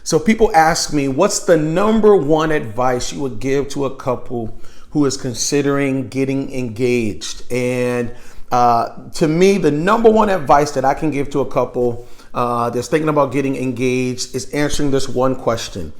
So people ask me, what's the number one advice you would give to a couple who is considering getting engaged? And to me, the number one advice that I can give to a couple that's thinking about getting engaged is answering this one question.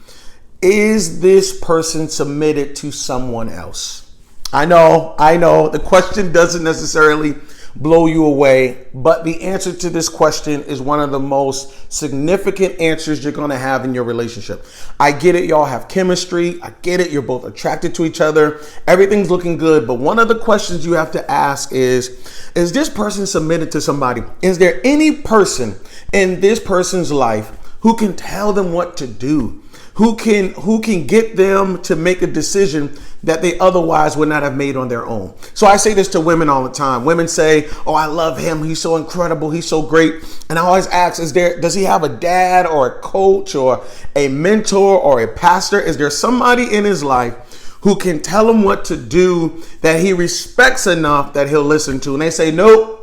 Is this person submitted to someone else? I know, the question doesn't necessarily blow you away, but the answer to this question is one of the most significant answers you're going to have in your relationship. I get it, y'all have chemistry. I get it, you're both attracted to each other. Everything's looking good, but one of the questions you have to ask is this person submitted to somebody? Is there any person in this person's life who can tell them what to do? Who can get them to make a decision that they otherwise would not have made on their own? So I say this to women all the time. Women say, oh, I love him. He's so incredible. He's so great. And I always ask, does he have a dad or a coach or a mentor or a pastor? Is there somebody in his life who can tell him what to do that he respects enough that he'll listen to? And they say, nope,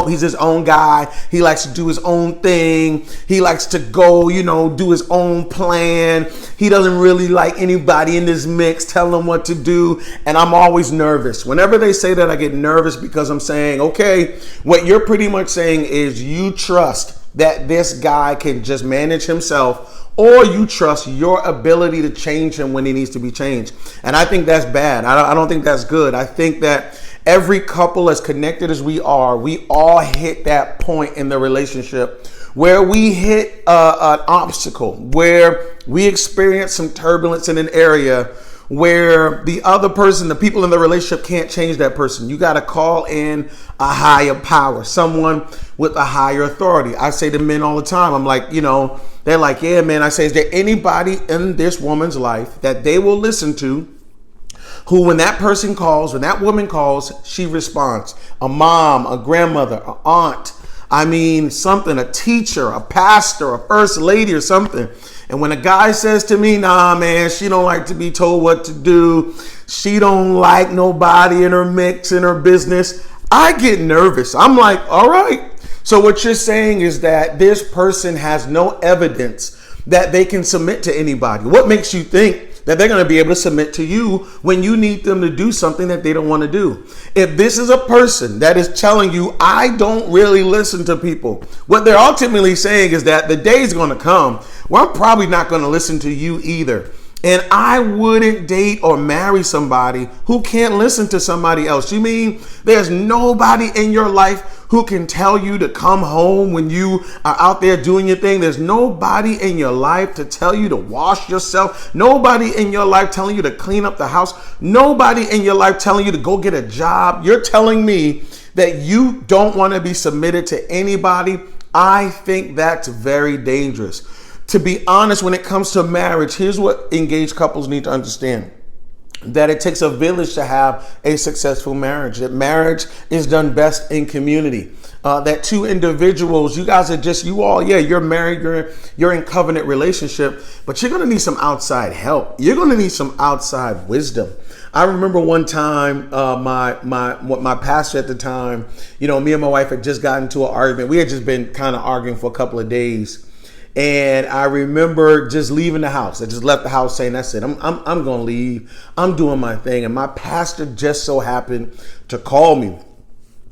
he's his own guy. He likes to do his own thing. He likes to go, do his own plan. He doesn't really like anybody in this mix tell him what to do. And I'm always nervous. Whenever they say that, I get nervous because I'm saying, okay, what you're pretty much saying is you trust that this guy can just manage himself, or you trust your ability to change him when he needs to be changed. And I think that's bad. I don't think that's good. I think that every couple, as connected as we are, we all hit that point in the relationship where we hit an obstacle, where we experience some turbulence in an area where the other person, the people in the relationship, can't change that person. You got to call in a higher power, someone with a higher authority. I say to men all the time, I'm like, they're like, yeah, man. I say, is there anybody in this woman's life that they will listen to who, when that person calls, when that woman calls, she responds? A mom, a grandmother, an aunt, something, a teacher, a pastor, a first lady or something. And when a guy says to me, nah, man, she don't like to be told what to do. She don't like nobody in her mix, in her business. I get nervous. I'm like, all right. So what you're saying is that this person has no evidence that they can submit to anybody. What makes you think that they're going to be able to submit to you when you need them to do something that they don't want to do? If this is a person that is telling you, I don't really listen to people, what they're ultimately saying is that the day is going to come where I'm probably not going to listen to you either. And I wouldn't date or marry somebody who can't listen to somebody else. You mean there's nobody in your life who can tell you to come home when you are out there doing your thing? There's nobody in your life to tell you to wash yourself. Nobody in your life telling you to clean up the house. Nobody in your life telling you to go get a job. You're telling me that you don't want to be submitted to anybody? I think that's very dangerous. To be honest, when it comes to marriage, here's what engaged couples need to understand. That it takes a village to have a successful marriage. That marriage is done best in community. That two individuals, you guys are just, you're married, you're in covenant relationship, but you're going to need some outside help. You're going to need some outside wisdom. I remember one time, my pastor at the time, me and my wife had just gotten into an argument. We had just been kind of arguing for a couple of days. And I remember just leaving the house. I just left the house saying, that's it. I'm going to leave. I'm doing my thing. And my pastor just so happened to call me.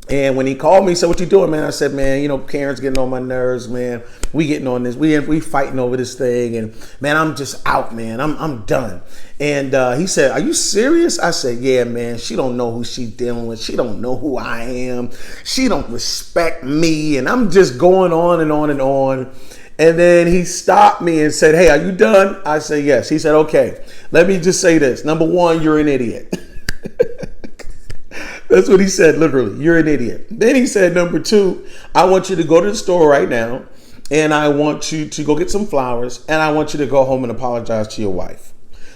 And when he called me, he said, what you doing, man? I said, man, Karen's getting on my nerves, man. We getting on this. We fighting over this thing. And man, I'm just out, man. I'm done. And he said, are you serious? I said, yeah, man. She don't know who she's dealing with. She don't know who I am. She don't respect me. And I'm just going on and on and on. And then he stopped me and said, hey, are you done? I said, yes. He said, okay, let me just say this. Number one, you're an idiot. That's what he said, literally. You're an idiot. Then he said, number two, I want you to go to the store right now, and I want you to go get some flowers, and I want you to go home and apologize to your wife.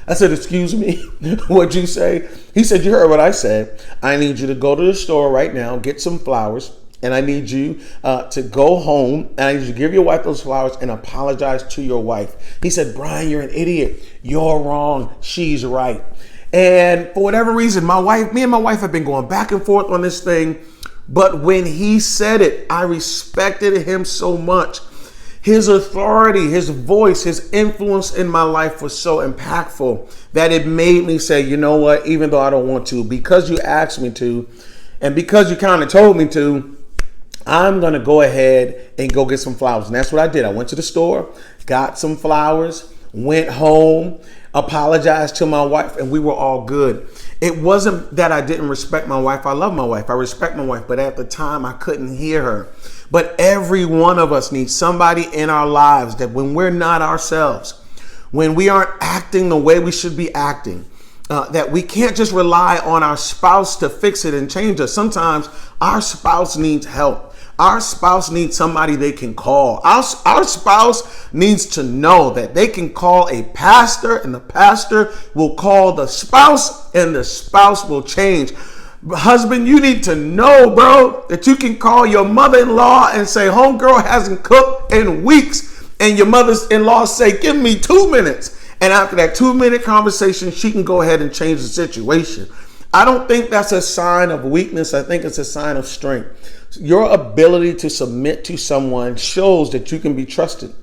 I said, excuse me, what'd you say? He said, you heard what I said. I need you to go to the store right now, get some flowers, and I need you to go home, and I need you to give your wife those flowers and apologize to your wife. He said, Brian, you're an idiot. You're wrong. She's right. And for whatever reason, me and my wife have been going back and forth on this thing. But when he said it, I respected him so much. his authority, his voice, his influence in my life was so impactful that it made me say, you know what, even though I don't want to, because you asked me to, and because you kind of told me to, I'm going to go ahead and go get some flowers. And that's what I did. I went to the store, got some flowers, went home, apologized to my wife, and we were all good. It wasn't that I didn't respect my wife. I love my wife. I respect my wife. But at the time, I couldn't hear her. But every one of us needs somebody in our lives that when we're not ourselves, when we aren't acting the way we should be acting, that we can't just rely on our spouse to fix it and change us. Sometimes our spouse needs help. Our spouse needs somebody they can call. Our spouse needs to know that they can call a pastor, and the pastor will call the spouse, and the spouse will change. Husband, you need to know, bro, that you can call your mother-in-law and say, homegirl hasn't cooked in weeks. And your mother-in-law say, give me 2 minutes. And after that 2-minute conversation, she can go ahead and change the situation. I don't think that's a sign of weakness. I think it's a sign of strength. Your ability to submit to someone shows that you can be trusted.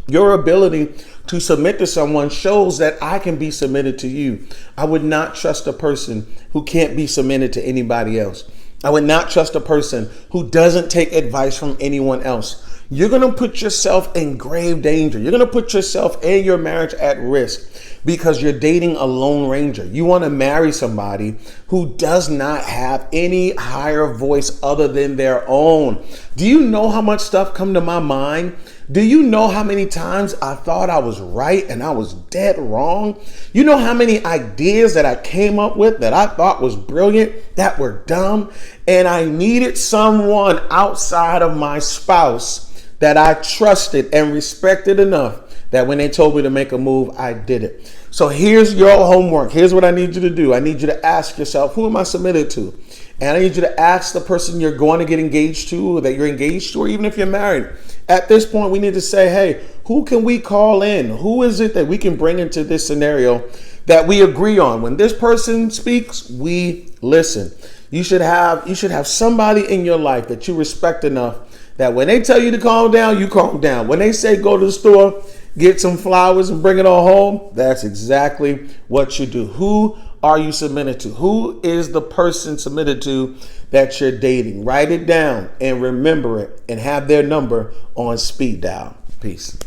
Your ability to submit to someone shows that I can be submitted to you. I would not trust a person who can't be submitted to anybody else. I would not trust a person who doesn't take advice from anyone else. You're going to put yourself in grave danger. You're going to put yourself and your marriage at risk because you're dating a lone ranger. You want to marry somebody who does not have any higher voice other than their own. Do you know how much stuff come to my mind? Do you know how many times I thought I was right and I was dead wrong? You know how many ideas that I came up with that I thought was brilliant that were dumb? And I needed someone outside of my spouse that I trusted and respected enough that when they told me to make a move, I did it. So here's your homework. Here's what I need you to do. I need you to ask yourself, who am I submitted to? And I need you to ask the person you're going to get engaged to, or that you're engaged to, or even if you're married. At this point, we need to say, hey, who can we call in? Who is it that we can bring into this scenario that we agree on? When this person speaks, we listen. You should have somebody in your life that you respect enough that when they tell you to calm down, you calm down. When they say go to the store, get some flowers and bring it all home, that's exactly what you do. Who are you submitted to? Who is the person submitted to that you're dating? Write it down and remember it and have their number on speed dial. Peace.